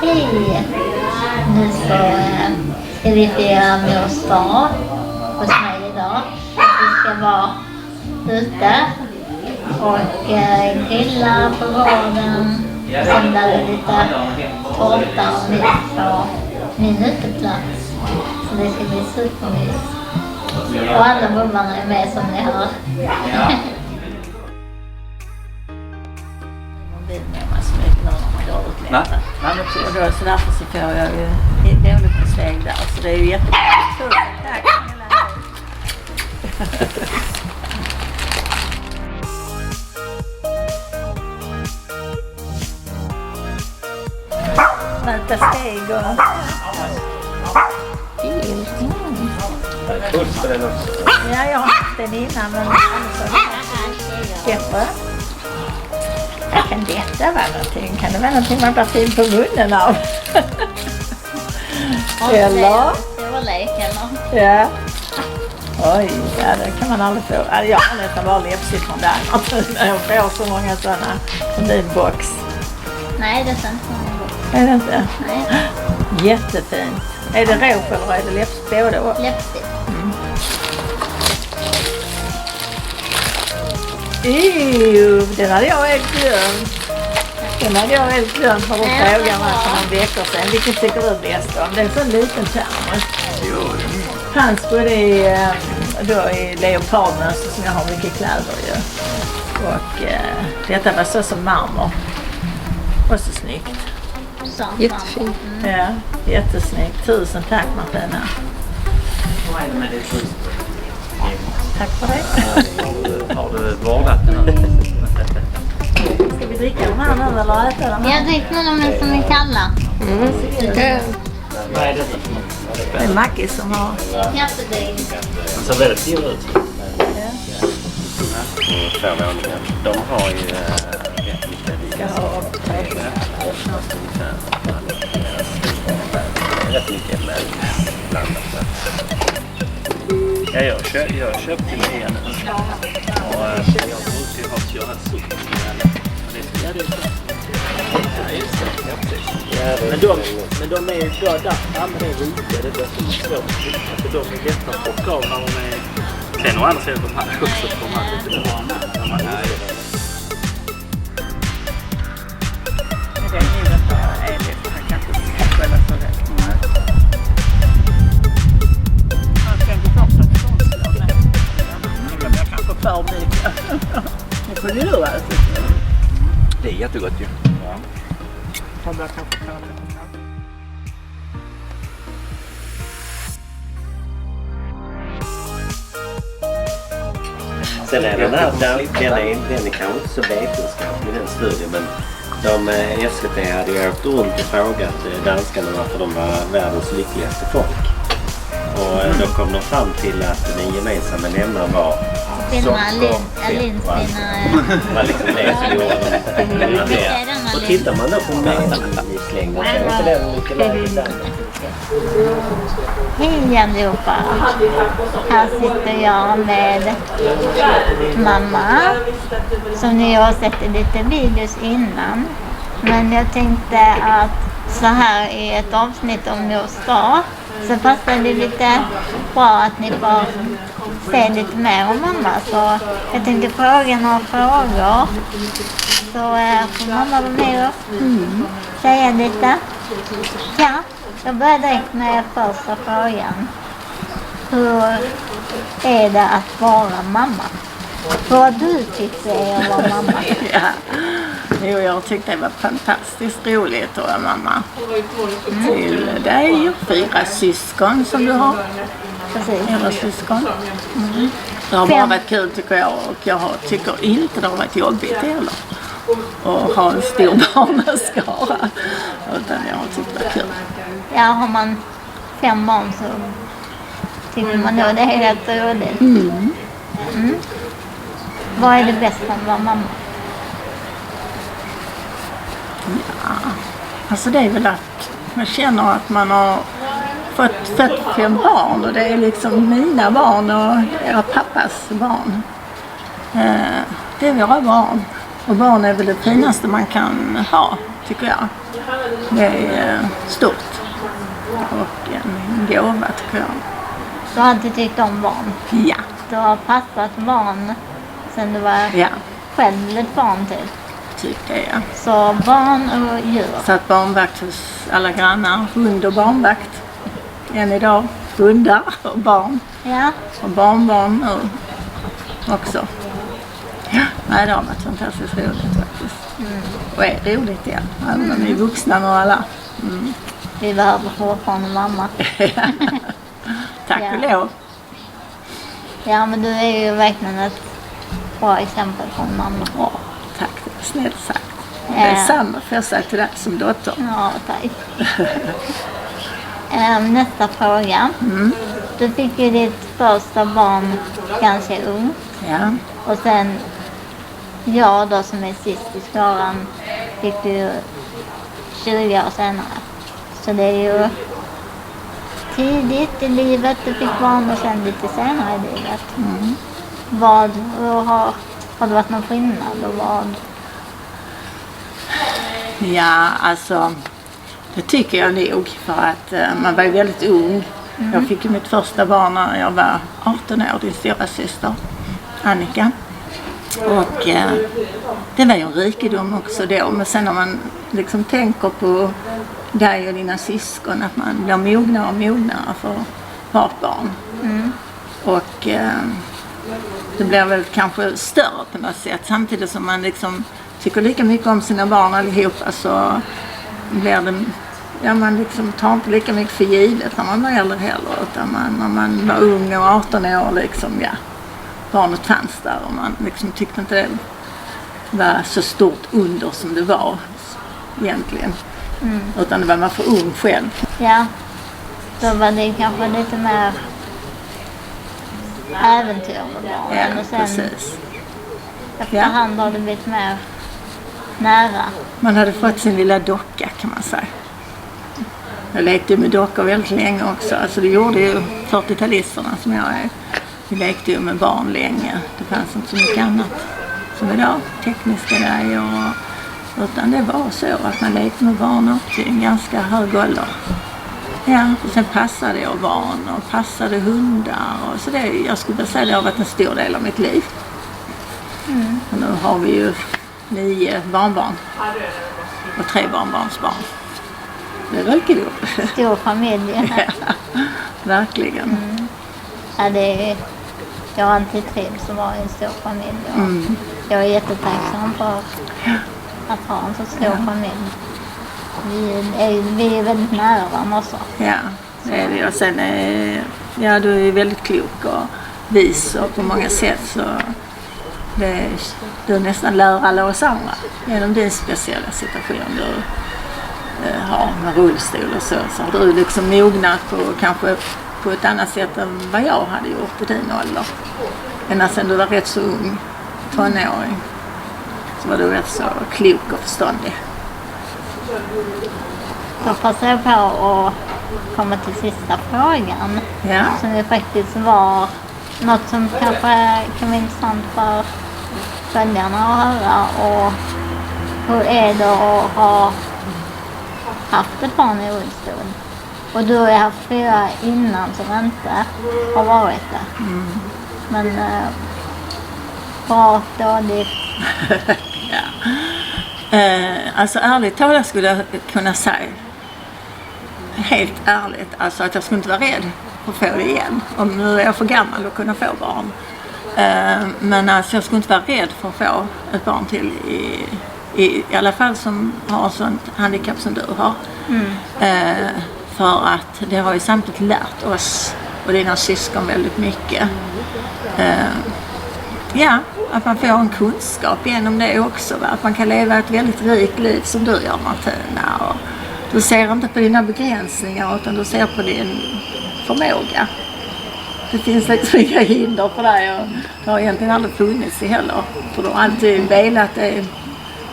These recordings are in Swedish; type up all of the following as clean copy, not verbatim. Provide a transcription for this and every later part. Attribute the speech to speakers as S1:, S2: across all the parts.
S1: Hej! Nu så ska vi fira mors dag hos mig idag. Vi ska vara ute och grilla på gården. Sen där är lite tårta och mys på min uteplats. Så det ska bli supermys. Och alla bullarna är med som ni hör.
S2: Nej,
S3: och då, så därför så får jag ju dåligt bestägg där. Så det är ju jättebra. Tack. Möta steg och... Ja, jag har haft den innan, men bättre. Kan detta vara någonting? Kan det vara någonting man blir fin på munnen av? Eller?
S1: Det var lek eller?
S3: Ja. Oj, ja, det kan man aldrig få. Jag har nästan bara läppstift från där. När jag får så många sådana från din box.
S1: Nej, det är sant.
S3: Är det inte?
S1: Nej.
S3: Jättefint. Är det råp eller är det läppstift? Både och?
S1: Läppstift.
S3: Den hade jag helt glömt. Den hade jag helt glömt för att fråga mig för någon veckor sedan. Vilken tycker du bäst om? Det är så en liten termos. Fanns både i leopardmönster som jag har mycket kläder ju. Och detta var så som marmor. Och så snyggt.
S4: Jättefint.
S3: Ja, jättesnyggt. Tusen tack Martina. Tack för det.
S2: Har du vårdat den nu?
S3: Ska vi dricka de här nu eller äta dem?
S1: Jag dricker nog de som är kalla.
S2: Nej,
S3: det är Mackie som har...
S1: Jättedeg.
S2: Den ser väldigt fin ut. De har ju rätt mycket rätt mycket med blandat. Ja, jag köpte det igen nu. Och jag brukar ju ha körat supp. Men de är ju då där framme, det är rika, det blir så svårt. För de är lätta att plocka av när de är... Sen å andra sidan de här också, de här lite bra när man är...
S3: Det är nu att jag är lite, jag kanske inte själva så rätt. Jag tänker också att konstnär, men jag kanske för mycket. Det får du då alltså.
S2: Det är jättegott ju. Ja.
S5: Sen är den är kanske inte så vetenskaplig den studien, men SVT hade ju åkt runt och frågat danskarna varför de var världens lyckligaste folk. Och då kom de fram till att den gemensamma nämnaren var var liksom det som gjorde dem. Och tittar man då på medellivslängden så är inte den mycket lägre.
S1: Hej allihopa! Här sitter jag med mamma som ni har sett i lite videos innan. Men jag tänkte att så här i ett avsnitt om mors dag så passar det lite bra att ni får se lite mer om mamma. Så jag tänkte fråga några frågor. Så får mamma vara med och säga lite. Ja, jag börjar direkt med första frågan. Hur är det att vara mamma? Vad du tyckte är att vara mamma?
S3: Ja. Jo, jag tyckte det var fantastiskt roligt att vara mamma. Till dig och 4 syskon som du har.
S1: Precis.
S3: Eller syskon. Det har bara varit kul tycker jag, och jag tycker inte det har varit jobbigt heller. Och ha en stor barnaskara. Utan jag har tyckt det var kul.
S1: Ja, har man 5 barn så tycker man nog det är rätt roligt. Vad är det bästa med att vara mamma?
S3: Ja, alltså det är väl att man känner att man har fått 5 barn och det är liksom mina barn och era pappas barn. Det är våra barn. Och barn är väl det finaste man kan ha, tycker jag. Det är stort och en gåva tycker jag.
S1: Du har alltid tyckt om barn.
S3: Ja,
S1: Du har passat barn sen du var
S3: ja,
S1: själv ett barn typ.
S3: tycker jag.
S1: Så barn och djur.
S3: Satt barnvakt hos alla grannar, hund och barnvakt. Än idag, hundar och barn.
S1: Ja,
S3: Och barnbarn nu också. Ja, nej, det har varit fantastiskt roligt faktiskt. Och är roligt igen, även om ni är vuxna och alla.
S1: vi behöver fortfarande mamma.
S3: Tack och lov.
S1: Ja, men du är ju verkligen ett bra exempel på en mamma.
S3: Ja, tack, det var snällt sagt. Det är samma för jag säger till dig som dotter.
S1: Ja, tack. Nästa fråga. Du fick ju ditt första barn ganska ung.
S3: Ja,
S1: Och sen jag då som är sist i skaran fick du 20 år senare. Så det är ju tidigt i livet du fick barn och sen lite senare i livet. Vad har det varit någon skillnad och vad?
S3: ja, alltså det tycker jag nog för att man var ju väldigt ung. Jag fick ju mitt första barn när jag var 18 år, din stora syster Annika. Och det var ju en rikedom också då. Men sen när man liksom tänker på dig och dina syskon att man blir mognare och mognare för vart barn. Och det blir väl kanske större på något sätt. Samtidigt som man liksom tycker lika mycket om sina barn allihopa så blir det... Ja, man liksom tar inte lika mycket för givet när man var äldre heller. Utan när man var ung och 18 år liksom, ja, barnet fanns där och man liksom tyckte inte det var så stort under som det var egentligen. Utan det var man för ung själv.
S1: Ja, då var det kanske lite mer äventyr med barnen.
S3: Ja,
S1: Och sen
S3: precis.
S1: efterhand har det blivit mer nära.
S3: Man hade fått sin lilla docka kan man säga. Jag lekte med dockor väldigt länge också. Alltså det gjorde ju 40-talisterna som jag är. Vi lekte ju med barn länge. Det fanns inte så mycket annat som idag. Tekniska grejer. Utan det var så att man lekte med barn upp till en ganska hög ålder. Ja, och sen passade jag barn och passade hundar. Och så det, jag skulle säga det har varit en stor del av mitt liv. Och nu har vi ju 9 barnbarn och 3 barnbarnsbarn. Det är rikedom.
S1: Stor familj.
S3: Ja, verkligen.
S1: Ja, jag har alltid trivts att vara i en stor familj. Och jag är jättetacksam för att ha en så stor familj. Vi är väldigt nära varandra också.
S3: Ja, det är det. Och sen ja, du är väldigt klok och vis och på många sätt så du nästan lär alla oss andra genom din speciella situation du har med rullstol och så har du liksom mognat kanske på ett annat sätt än vad jag hade gjort i din ålder. Ända sedan du var rätt så ung, tonåring, så var du rätt så klok och förståndig.
S1: Då passar jag på att komma till sista frågan.
S3: Ja.
S1: Som ju faktiskt var något som kanske kan vara intressant för följarna att höra. Och hur är det att ha haft ett barn i rullstol? Och du har ju haft 4 innan som inte har varit det. Men bra, dåligt.
S3: Ja. Alltså ärligt talat skulle jag kunna säga helt ärligt alltså att jag skulle inte vara rädd för att få det igen. Om nu är jag för gammal att kunna få barn. Men alltså jag skulle inte vara rädd för att få ett barn till i alla fall som har sånt handikapp som du har. För att det har ju samtidigt lärt oss och dina syskon väldigt mycket. Ja, att man får en kunskap genom det också. Va? Att man kan leva ett väldigt rikt liv som du gör, Martina. Och du ser inte på dina begränsningar utan du ser på din förmåga. Det finns liksom inga hinder för dig och det har egentligen aldrig funnits i heller. För du har alltid velat det.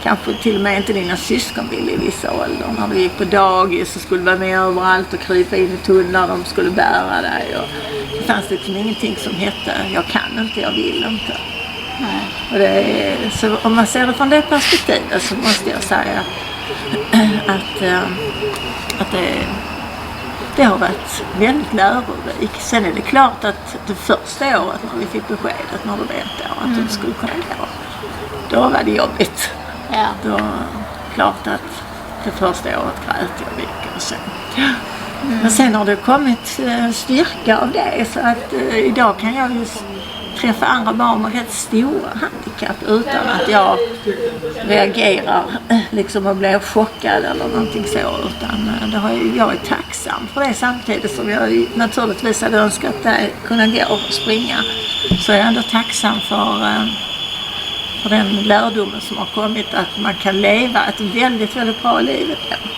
S3: Kanske till och med inte dina syskon ville i vissa åldern. När du gick på dagis så skulle du vara med överallt och krypa in i tunnlar. De skulle bära dig. Och det fanns liksom ingenting som hette jag kan inte, jag vill inte. Och det är, så om man ser det från det perspektivet så måste jag säga att det har varit väldigt lärorikt. Sen är det klart att det första året när vi fick beskedet när det var 1 år att det skulle kunna gå, då var det jobbigt.
S1: Ja.
S3: Då klart att det första året grät jag mycket och så. Men sen har det kommit styrka av det, så att idag kan jag ju träffa andra barn med rätt stora handikapp utan att jag reagerar liksom och blir chockad eller någonting så, utan jag är tacksam för det, samtidigt som jag naturligtvis hade önskat kunna gå och springa, så är jag ändå tacksam för den lärdomen som har kommit, att man kan leva ett väldigt, väldigt bra liv ändå.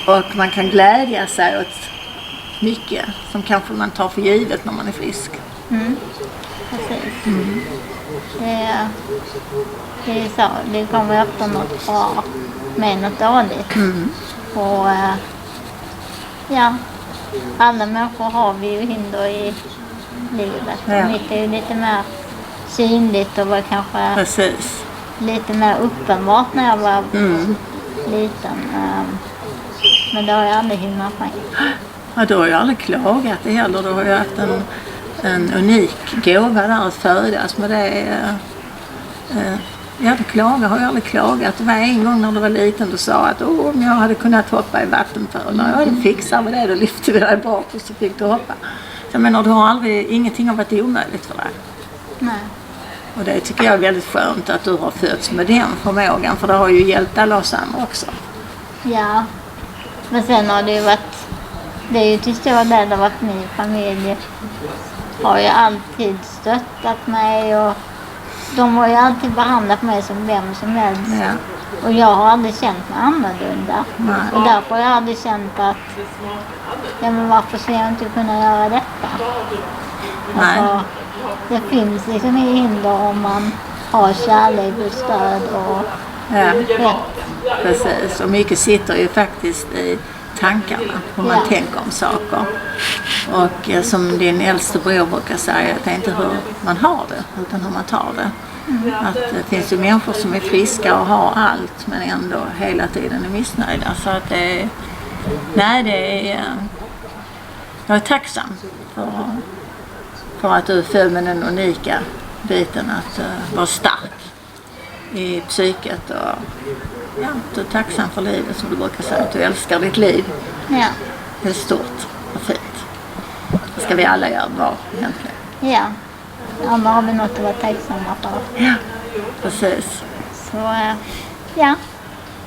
S3: Och man kan glädja sig åt mycket som kanske man tar för givet när man är frisk.
S1: Precis. Det är så, det kommer efter något bra med något dåligt. Och alla människor har vi ju hinder i livet.
S3: Ja.
S1: Mitt är ju lite mer synligt och var kanske
S3: Precis.
S1: lite mer uppenbart när jag var liten. Men det har jag aldrig hindrat mig.
S3: Ja, då har jag aldrig klagat heller. Då har jag haft en unik gåva där att födas. Men jag har aldrig klagat. Det var en gång när du var liten och sa att om jag hade kunnat hoppa i vattenpölar. Jag hade fixat med det, då lyfte vi dig bort och så fick du hoppa. Jag menar, du har ingenting har varit omöjligt för dig.
S1: Nej.
S3: Och det tycker jag är väldigt skönt att du har fötts med den förmågan. För det har ju hjälpt alla oss andra också.
S1: Ja. Men sen har det ju varit, det är ju till stor del av att min familj har ju alltid stöttat mig och de har ju alltid behandlat mig som vem som helst.
S3: Ja.
S1: Och jag har aldrig känt mig annorlunda.
S3: Nej.
S1: Och därför har jag aldrig känt att, men varför ska jag inte kunna göra detta?
S3: Nej.
S1: Alltså, det finns liksom inga hinder om man har kärlek och stöd och rätt.
S3: Precis. Och mycket sitter ju faktiskt i tankarna, hur man tänker om saker. Och som din äldste bror brukar säga, att det är inte hur man har det, utan hur man tar det. Att det finns ju människor som är friska och har allt, men ändå hela tiden är missnöjda. Så att jag är tacksam för att du är född med den unika biten att vara stark i psyket, och du är tacksam för livet, som du brukar säga, att du älskar ditt liv.
S1: Ja.
S3: Det är stort och fint. Det ska vi alla göra bra egentligen.
S1: Ja. Alla har vi något att vara tacksamma för.
S3: Ja, precis.
S1: Så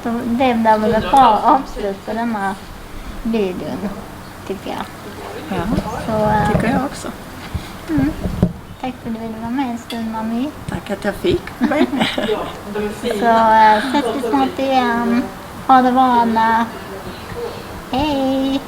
S1: då blev det väl ett bra avslut på den här videon, tycker jag.
S3: Ja,
S1: Så,
S3: tycker jag också.
S1: tack för att du ville vara med en stund, Mami.
S3: Tack att jag fick.
S1: Så ses vi snart igen. Ha det bra, alla. Hej!